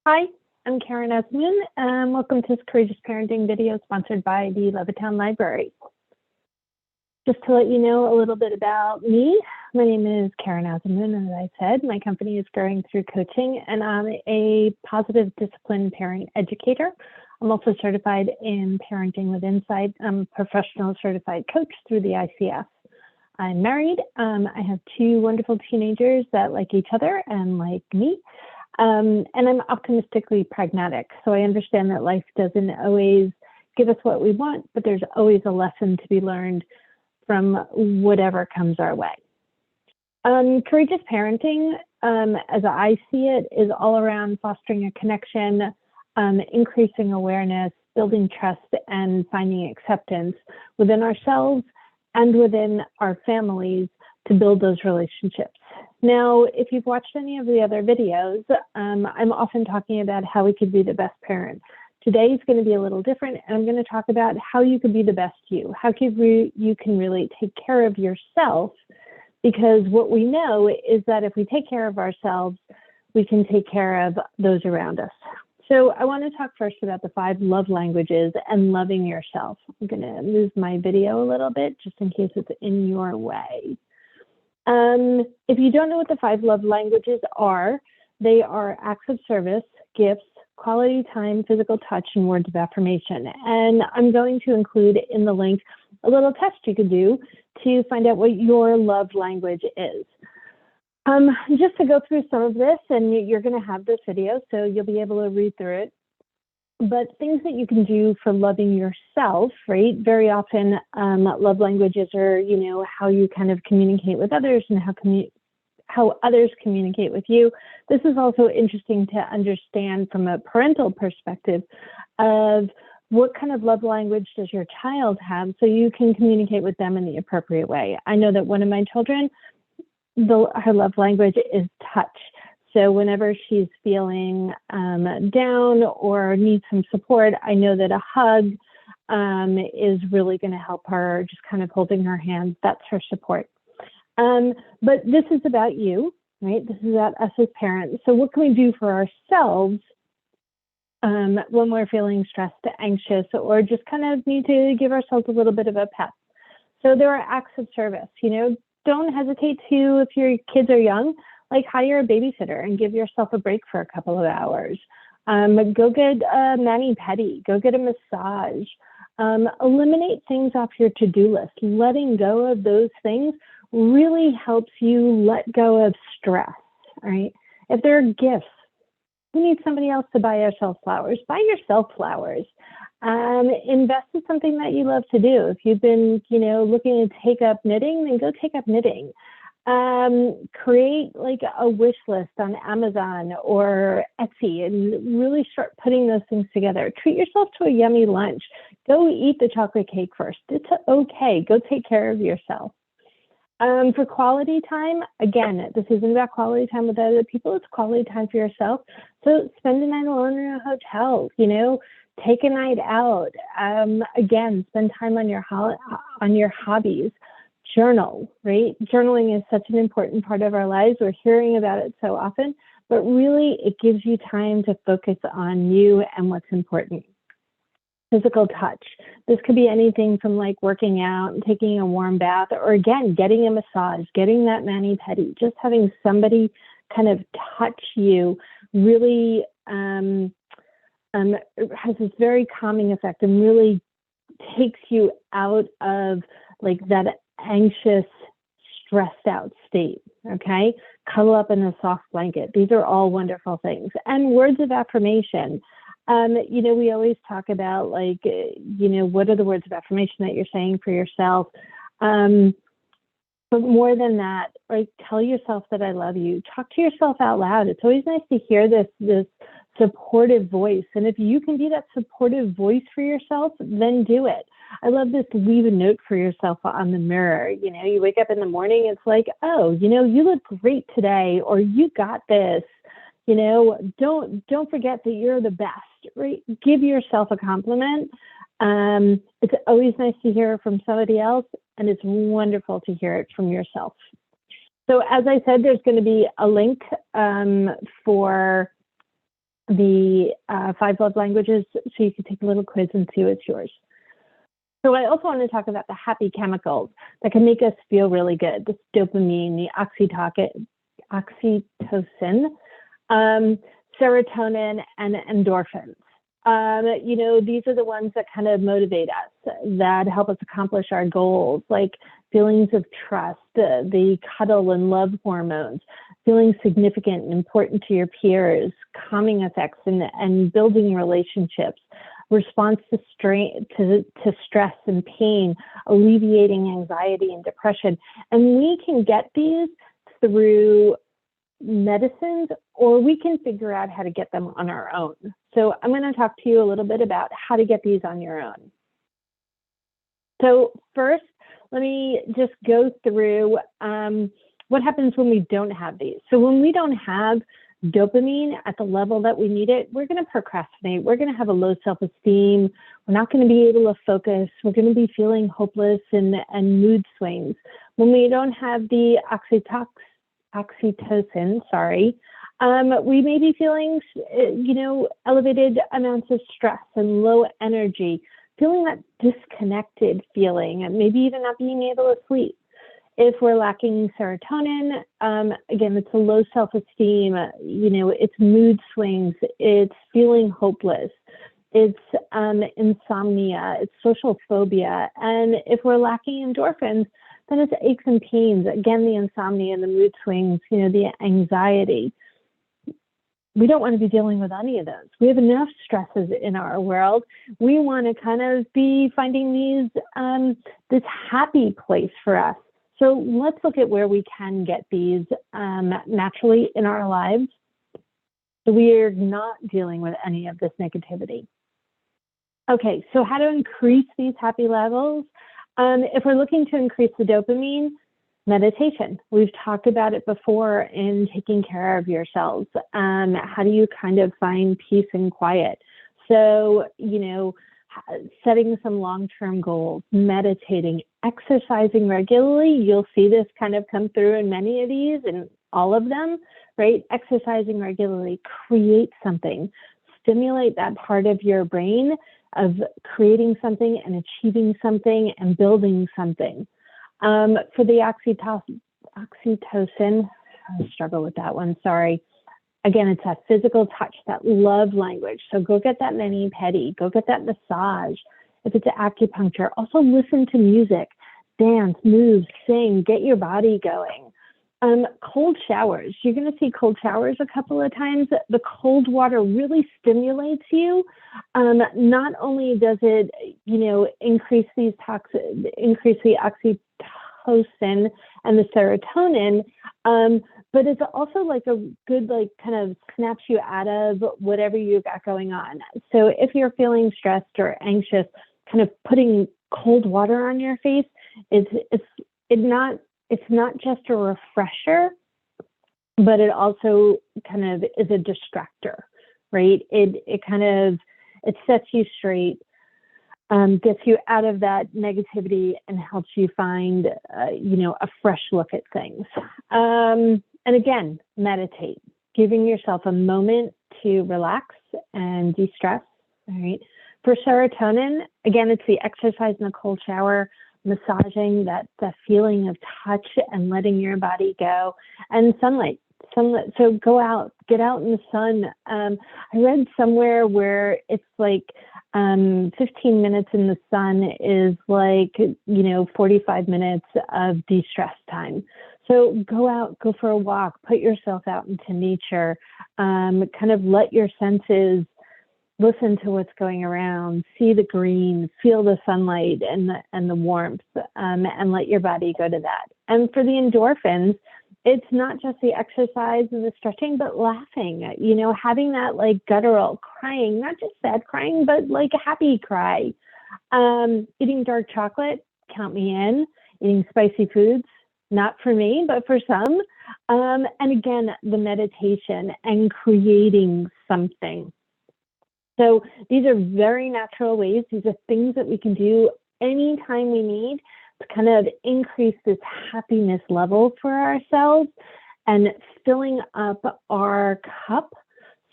Hi, I'm Karen Esmond, and welcome to this Courageous Parenting video sponsored by the Levittown Library. Just to let you know a little bit about me, my name is Karen Esmond, as I said. My company is Growing Through Coaching, and I'm a positive discipline parent educator. I'm also certified in Parenting with Insight. I'm a professional certified coach through the ICF. I'm married. I have two wonderful teenagers that like each other and like me. And I'm optimistically pragmatic. So I understand that life doesn't always give us what we want, but there's always a lesson to be learned from whatever comes our way. Courageous parenting, as I see it, is all around fostering a connection, increasing awareness, building trust, and finding acceptance within ourselves and within our families to build those relationships. Now, if you've watched any of the other videos, I'm often talking about how we could be the best parent. Today is going to be a little different, and I'm going to talk about how you could be the best you, how you can really take care of yourself, because what we know is that if we take care of ourselves, we can take care of those around us. So I want to talk first about the 5 love languages and loving yourself. I'm going to move my video a little bit just in case it's in your way. If you don't know what the 5 love languages are, they are acts of service, gifts, quality time, physical touch, and words of affirmation. And I'm going to include in the link a little test you could do to find out what your love language is. Just to go through some of this, and you're going to have this video, so you'll be able to read through it. But things that you can do for loving yourself, right? Very often, love languages are, how you kind of communicate with others and how others communicate with you. This is also interesting to understand from a parental perspective of what kind of love language does your child have so you can communicate with them in the appropriate way. I know that one of my children, her love language is touch. So whenever she's feeling down or needs some support, I know that a hug is really going to help her, just kind of holding her hand. That's her support. But this is about you, right? This is about us as parents. So what can we do for ourselves when we're feeling stressed, anxious, or just kind of need to give ourselves a little bit of a pep? So there are acts of service. Don't hesitate to, if your kids are young, like hire a babysitter and give yourself a break for a couple of hours. Go get a mani-pedi, go get a massage. Eliminate things off your to-do list. Letting go of those things really helps you let go of stress, right? If there are gifts, who needs somebody else to buy yourself flowers? Buy yourself flowers. Invest in something that you love to do. If you've been, looking to take up knitting, then go take up knitting. Create like a wish list on Amazon or Etsy and really start putting those things together. Treat yourself to a yummy lunch. Go eat the chocolate cake first. It's okay. Go take care of yourself. For quality time, again, this isn't about quality time with other people. It's quality time for yourself. So spend a night alone in a hotel, take a night out. Again, spend time on your hobbies. Journal, right? Journaling is such an important part of our lives. We're hearing about it so often, but really it gives you time to focus on you and what's important. Physical touch. This could be anything from like working out and taking a warm bath, or again, getting a massage, getting that mani-pedi, just having somebody kind of touch you really has this very calming effect and really takes you out of like that anxious, stressed out state, okay? Cuddle up in a soft blanket. These are all wonderful things. And words of affirmation. We always talk about like, what are the words of affirmation that you're saying for yourself? But more than that, like tell yourself that I love you. Talk to yourself out loud. It's always nice to hear this supportive voice. And if you can be that supportive voice for yourself, then do it. I love this leave a note for yourself on the mirror. You wake up in the morning, it's like, oh, you look great today, or you got this. Don't forget that you're the best, right? Give yourself a compliment. It's always nice to hear it from somebody else, and it's wonderful to hear it from yourself. So as I said, there's going to be a link for the 5 love languages, so you can take a little quiz and see what's yours. So I also want to talk about the happy chemicals that can make us feel really good. This dopamine, the oxytocin, serotonin, and endorphins. These are the ones that kind of motivate us, that help us accomplish our goals, like feelings of trust, the cuddle and love hormones, feeling significant and important to your peers, calming effects, and building relationships, response to stress and pain, alleviating anxiety and depression. And we can get these through medicines, or we can figure out how to get them on our own. So I'm going to talk to you a little bit about how to get these on your own. So first, let me just go through what happens when we don't have these. So when we don't have dopamine at the level that we need it, we're going to procrastinate. We're going to have a low self-esteem. We're not going to be able to focus. We're going to be feeling hopeless and mood swings. When we don't have the oxytocin, we may be feeling, elevated amounts of stress and low energy, feeling that disconnected feeling, and maybe even not being able to sleep. If we're lacking serotonin, again, it's a low self-esteem, it's mood swings, it's feeling hopeless, it's insomnia, it's social phobia. And if we're lacking endorphins, then it's aches and pains, again, the insomnia and the mood swings, the anxiety. We don't want to be dealing with any of those. We have enough stresses in our world. We want to kind of be finding this happy place for us. So let's look at where we can get these naturally in our lives, so we are not dealing with any of this negativity. Okay, so how to increase these happy levels? If we're looking to increase the dopamine, meditation. We've talked about it before in taking care of yourselves. How do you kind of find peace and quiet? So, setting some long-term goals, meditating, exercising regularly. You'll see this kind of come through in many of these and all of them, right? Exercising regularly, create something, stimulate that part of your brain of creating something and achieving something and building something. For the oxytocin, I struggle with that one, sorry. Again, it's that physical touch, that love language. So go get that mani-pedi, go get that massage. If it's acupuncture, also listen to music, dance, move, sing, get your body going. Cold showers. You're going to see cold showers a couple of times. The cold water really stimulates you. Not only does it, increase the oxytocin and the serotonin, but it's also like a good, kind of snaps you out of whatever you've got going on. So if you're feeling stressed or anxious, kind of putting cold water on your face, it's not just a refresher, but it also kind of is a distractor, right? It sets you straight, gets you out of that negativity and helps you find, a fresh look at things. And again, meditate, giving yourself a moment to relax and de-stress, all right? For serotonin, again, it's the exercise in the cold shower, massaging, that feeling of touch and letting your body go, and sunlight. So go out, get out in the sun. I read somewhere where it's like 15 minutes in the sun is like, 45 minutes of de-stress time. So go out, go for a walk, put yourself out into nature, kind of let your senses listen to what's going around, see the green, feel the sunlight and the warmth, and let your body go to that. And for the endorphins, it's not just the exercise and the stretching, but laughing, having that like guttural crying, not just sad crying, but like a happy cry. Eating dark chocolate, count me in. Eating spicy foods, not for me, but for some. And again, the meditation and creating something. So these are very natural ways. These are things that we can do anytime we need to kind of increase this happiness level for ourselves and filling up our cup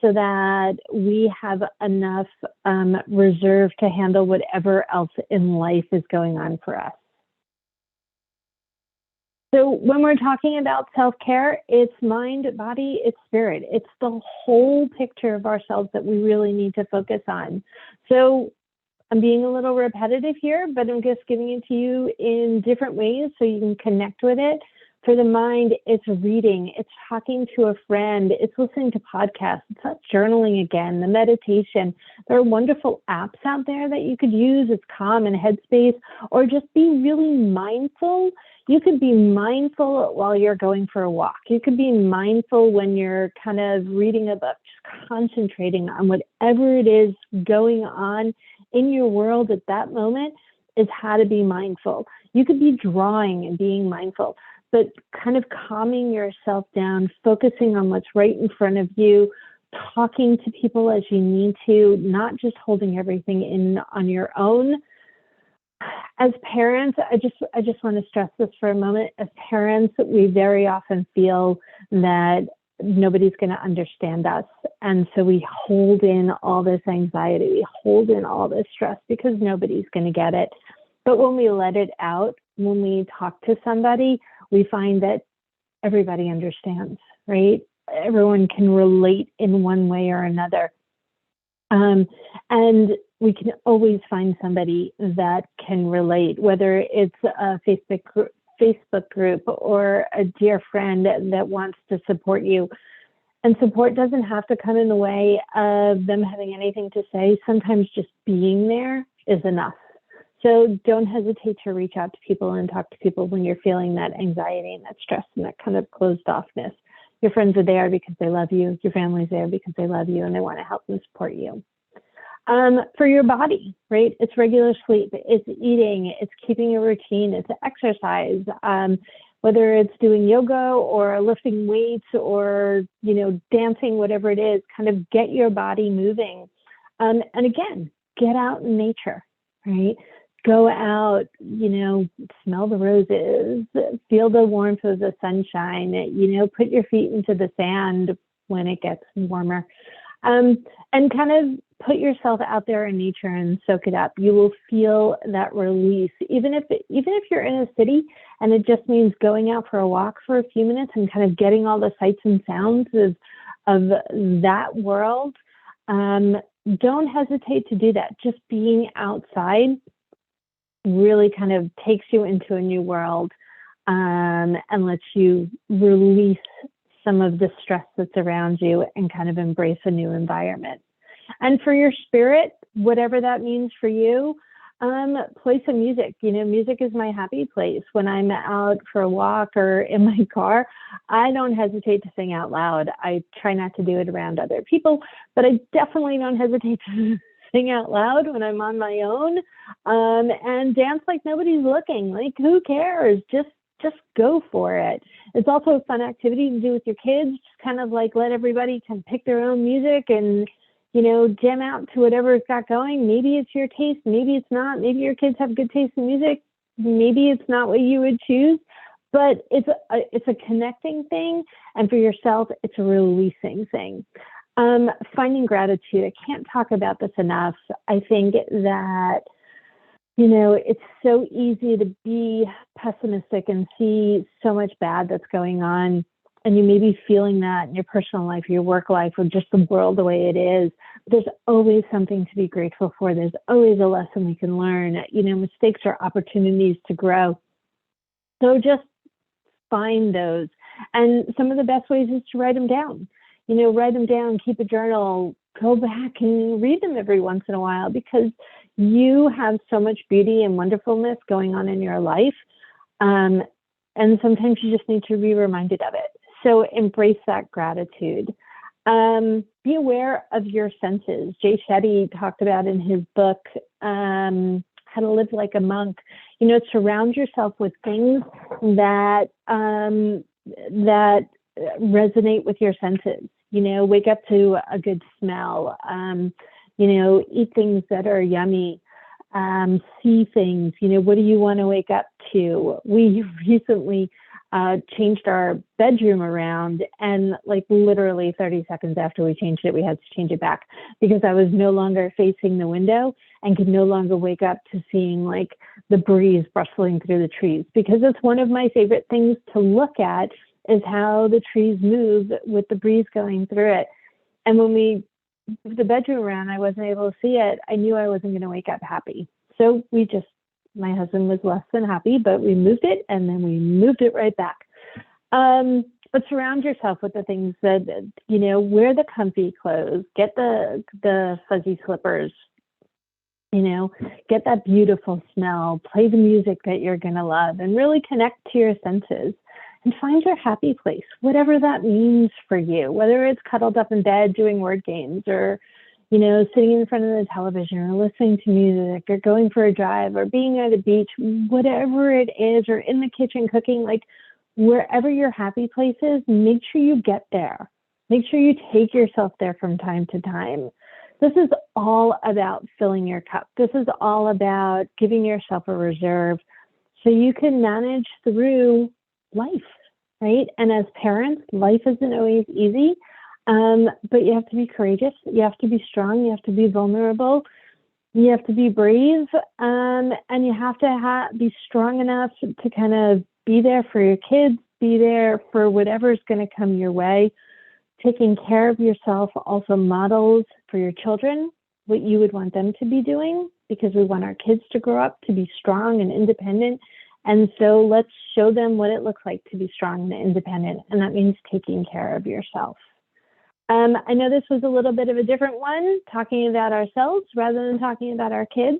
so that we have enough reserve to handle whatever else in life is going on for us. So when we're talking about self-care, it's mind, body, it's spirit. It's the whole picture of ourselves that we really need to focus on. So I'm being a little repetitive here, but I'm just giving it to you in different ways so you can connect with it. For the mind, it's reading, it's talking to a friend, it's listening to podcasts, it's that journaling again, the meditation. There are wonderful apps out there that you could use. It's Calm and Headspace, or just be really mindful. You could be mindful while you're going for a walk. You could be mindful when you're kind of reading a book, just concentrating on whatever it is going on in your world at that moment is how to be mindful. You could be drawing and being mindful, but kind of calming yourself down, focusing on what's right in front of you, talking to people as you need to, not just holding everything in on your own. As parents, I just want to stress this for a moment. As parents, we very often feel that nobody's going to understand us. And so we hold in all this anxiety, we hold in all this stress because nobody's going to get it. But when we let it out, when we talk to somebody, we find that everybody understands, right? Everyone can relate in one way or another. And we can always find somebody that can relate, whether it's a Facebook group or a dear friend that wants to support you. And support doesn't have to come in the way of them having anything to say. Sometimes just being there is enough. So don't hesitate to reach out to people and talk to people when you're feeling that anxiety and that stress and that kind of closed offness. Your friends are there because they love you. Your family's there because they love you and they want to help and support you. For your body, right? It's regular sleep, it's eating, it's keeping a routine, it's exercise, whether it's doing yoga or lifting weights or, dancing, whatever it is, kind of get your body moving. And again, get out in nature, right? Go out, smell the roses, feel the warmth of the sunshine, put your feet into the sand when it gets warmer, and kind of put yourself out there in nature and soak it up. You will feel that release, even if you're in a city and it just means going out for a walk for a few minutes and kind of getting all the sights and sounds of that world. Don't hesitate to do that. Just being outside really kind of takes you into a new world and lets you release some of the stress that's around you and kind of embrace a new environment. And for your spirit, whatever that means for you, play some music. Music is my happy place. When I'm out for a walk or in my car, I don't hesitate to sing out loud. I try not to do it around other people, but I definitely don't hesitate to sing out loud when I'm on my own, and dance like nobody's looking. Like, who cares? Just go for it. It's also a fun activity to do with your kids. Just kind of like let everybody kind of pick their own music and jam out to whatever it's got going. Maybe it's your taste, maybe it's not. Maybe your kids have good taste in music. Maybe it's not what you would choose, but it's a connecting thing. And for yourself, it's a releasing thing. Finding gratitude. I can't talk about this enough. I think that, it's so easy to be pessimistic and see so much bad that's going on. And you may be feeling that in your personal life, your work life, or just the world the way it is. There's always something to be grateful for. There's always a lesson we can learn. Mistakes are opportunities to grow. So just find those. And some of the best ways is to write them down. Write them down, keep a journal, go back and read them every once in a while, because you have so much beauty and wonderfulness going on in your life. And sometimes you just need to be reminded of it. So embrace that gratitude. Be aware of your senses. Jay Shetty talked about in his book, How to Live Like a Monk. Surround yourself with things that resonate with your senses. Wake up to a good smell. Eat things that are yummy. See things. What do you want to wake up to? We recently changed our bedroom around, and like literally 30 seconds after we changed it, we had to change it back because I was no longer facing the window and could no longer wake up to seeing like the breeze rustling through the trees, because it's one of my favorite things to look at is how the trees move with the breeze going through it. And when we moved the bedroom around, I wasn't able to see it. I knew I wasn't going to wake up happy. So my husband was less than happy, but we moved it and then we moved it right back. But surround yourself with the things that, wear the comfy clothes, get the fuzzy slippers, get that beautiful smell, play the music that you're going to love, and really connect to your senses and find your happy place, whatever that means for you, whether it's cuddled up in bed doing word games or sitting in front of the television or listening to music or going for a drive or being at a beach, whatever it is, or in the kitchen cooking, like wherever your happy place is, make sure you get there. Make sure you take yourself there from time to time. This is all about filling your cup. This is all about giving yourself a reserve so you can manage through life, right? And as parents, life isn't always easy. But you have to be courageous. You have to be strong. You have to be vulnerable. You have to be brave. And you have to be strong enough to kind of be there for your kids, be there for whatever's going to come your way. Taking care of yourself also models for your children what you would want them to be doing, because we want our kids to grow up to be strong and independent. And so let's show them what it looks like to be strong and independent. And that means taking care of yourself. I know this was a little bit of a different one, talking about ourselves rather than talking about our kids.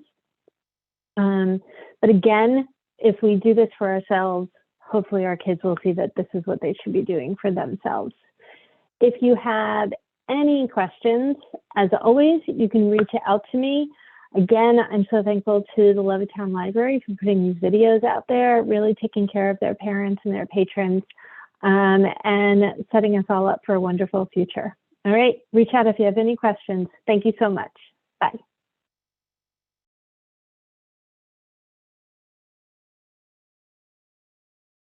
But again, if we do this for ourselves, hopefully our kids will see that this is what they should be doing for themselves. If you have any questions, as always, you can reach out to me. Again, I'm so thankful to the Levittown Library for putting these videos out there, really taking care of their parents and their patrons, and setting us all up for a wonderful future. All right, reach out if you have any questions. Thank you so much. Bye.